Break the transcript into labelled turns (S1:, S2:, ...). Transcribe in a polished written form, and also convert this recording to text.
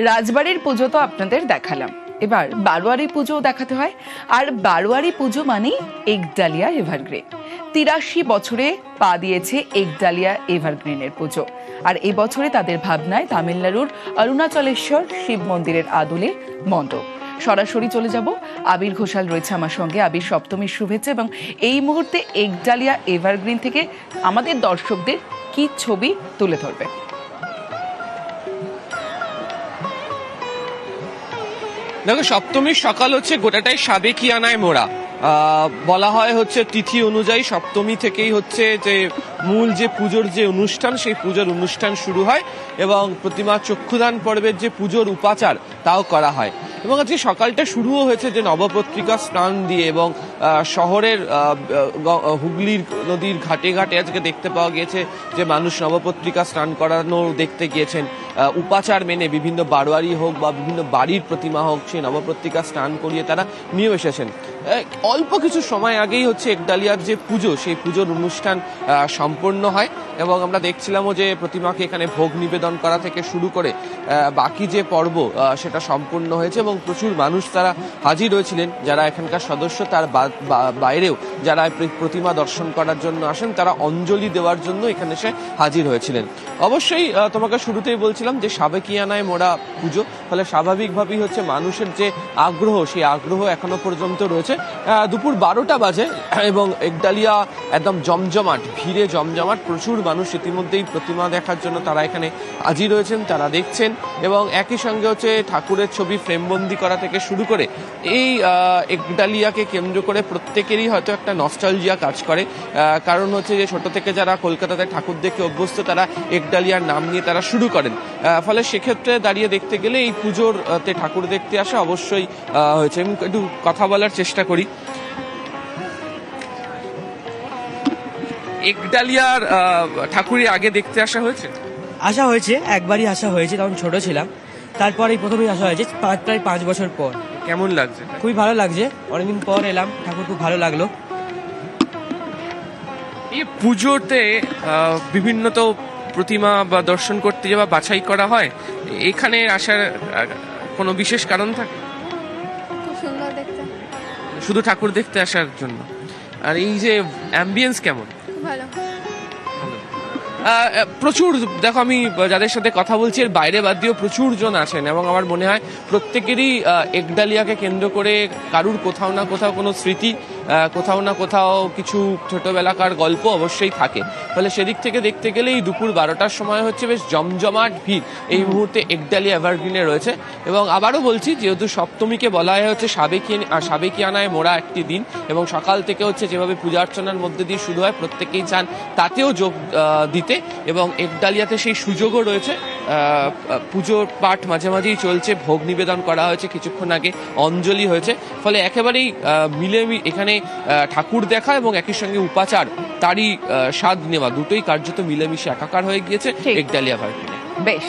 S1: রাজবাড়ির পুজো তো আপনাদের দেখালাম, এবার বারোয়ারি পুজো দেখাতে হয়। আর বারোয়ারি পুজো মানেই একডালিয়া এভারগ্রিন। ৮৩ বছরে পা দিয়েছে একডালিয়া এভারগ্রিনের পুজো। আর এই বছরে তাদের ভাবনায় তামিলনাড়ুর অরুণাচলেশ্বর শিব মন্দিরের আদলে মণ্ডপ। সরাসরি চলে যাব, আবির ঘোষাল রয়েছে আমার সঙ্গে। আবির, সপ্তমীর শুভেচ্ছা। এবং এই মুহূর্তে একডালিয়া এভারগ্রিন থেকে আমাদের দর্শকদের কি ছবি তুলে ধরবে?
S2: দেখো, সপ্তমীর সকাল হচ্ছে গোটাটাই সাবেকিয়ানায় মোড়া। বলা হয় হচ্ছে তিথি অনুযায়ী সপ্তমী থেকেই হচ্ছে যে মূল যে পুজোর যে অনুষ্ঠান, সেই পুজোর অনুষ্ঠান শুরু হয় এবং প্রতিমা চক্ষুদান পর্বের যে পুজোর উপাচার তাও করা হয়। এবং আজকে সকালটা শুরুও হয়েছে যে নবপত্রিকা স্নান দিয়ে, এবং শহরের হুগলির নদীর ঘাটে ঘাটে আজকে দেখতে পাওয়া গিয়েছে যে মানুষ নবপত্রিকা স্নান করানো দেখতে গিয়েছেন। উপাচার মেনে বিভিন্ন বারোয়ারি হোক বা বিভিন্ন বাড়ির প্রতিমা হোক, সেই নবপত্রিকা স্নান করিয়ে তারা নিয়ে এসেছেন। অল্প কিছু সময় আগেই হচ্ছে একডালিয়ার যে পুজো, সেই পুজোর অনুষ্ঠান সম্পন্ন হয় এবং আমরা দেখছিলামও যে প্রতিমাকে এখানে ভোগ নিবেদন করা থেকে শুরু করে বাকি যে পর্ব সেটা সম্পূর্ণ হয়েছে এবং প্রচুর মানুষ তারা হাজির হয়েছিলেন। যারা এখানকার সদস্য তার বাইরেও যারা প্রতিমা দর্শন করার জন্য আসেন, তারা অঞ্জলি দেওয়ার জন্য এখানে এসে হাজির হয়েছিলেন। অবশ্যই তোমাকে শুরুতেই বলছিলাম যে সাবেকিয়ানায় মোড়া পুজো, ফলে স্বাভাবিকভাবেই হচ্ছে মানুষের যে আগ্রহ, সেই আগ্রহ এখনো পর্যন্ত রয়েছে। দুপুর 12টা বাজে এবং একডালিয়া একদম জমজমাট, ভিড়ে জমজমাট। প্রচুর মানুষ ইতিমধ্যেই প্রতিমা দেখার জন্য তারা এখানে হাজির হয়েছেন, তারা দেখছেন। এবং একই সঙ্গে হচ্ছে ঠাকুরের ছবি ফ্রেমবন্দি করা থেকে শুরু করে এই একডালিয়াকে কেন্দ্র করে প্রত্যেকেরই হয়তো একটা নস্টালজিয়া কাজ করে। কারণ হচ্ছে যে ছোট থেকে যারা কলকাতাতে ঠাকুর দেখে অভ্যস্ত, তারা একডালিয়ার নাম নিয়ে তারা শুরু করেন। ফলে সেক্ষেত্রে দাঁড়িয়ে দেখতে গেলে এই পুজোরতে ঠাকুর দেখতে আসা অবশ্যই হয়েছে। আমি একটু কথা বলার চেষ্টা করি। একডালিয়ার ঠাকুরই আগে দেখতে আসা হয়েছে?
S3: আসা হয়েছে, একবারই আসা হয়েছে, তখন ছোট ছিলাম। তারপর এই প্রথমেই আসা হয়েছে প্রায় 5 বছর পর।
S2: কেমন লাগছে?
S3: খুবই ভালো লাগছে, অনেকদিন পর এলাম, ঠাকুর খুব ভালো লাগলো।
S2: এই পুজোতে বিভিন্ন তো প্রতিমা বা দর্শন করতে যাওয়া বাছাই করা হয়, এখানে আসার কোনো বিশেষ কারণ থাকে?
S4: খুব সুন্দর দেখতে।
S2: শুধু ঠাকুর দেখতে আসার জন্য? আর এই যে অ্যাম্বিয়েন্স কেমন?
S4: খুব ভালো।
S2: প্রচুর, দেখো আমি যাদের সাথে কথা বলছি এর বাইরে বাদ দিয়েও প্রচুর জন আছেন এবং আমার মনে হয় প্রত্যেকেরই একডালিয়াকে কেন্দ্র করে কারুর কোথাও না কোথাও কোনো স্মৃতি, কোথাও না কোথাও কিছু ছোটবেলাকার গল্প অবশ্যই থাকে। ফলে সেদিক থেকে দেখতে গেলে এই দুপুর 12টার সময় হচ্ছে বেশ জমজমাট ভিড় এই মুহূর্তে একডালিয়া এভারগ্রিনে রয়েছে। এবং আবারও বলছি, যেহেতু সপ্তমীকে বলা হয় হচ্ছে সাবেকিয়ানায় মোড়া একটি দিন, এবং সকাল থেকে হচ্ছে যেভাবে পূজা অর্চনার মধ্যে দিয়ে শুরু হয়, প্রত্যেকেই চান তাতেও যোগ দিতে। এবং একডালিয়াতে সেই সুযোগও রয়েছে। পুজোর পাঠ মাঝে মাঝেই চলছে, ভোগ নিবেদন করা হয়েছে কিছুক্ষণ আগে, অঞ্জলি হয়েছে। ফলে একেবারেই এখানে ঠাকুর দেখা এবং একই সঙ্গে উপাচার, তারই স্বাদ নেওয়া, দুটোই কার্যত মিলেমিশে একাকার হয়ে গিয়েছে একডালিয়া এভারগ্রিনে।
S1: বেশ।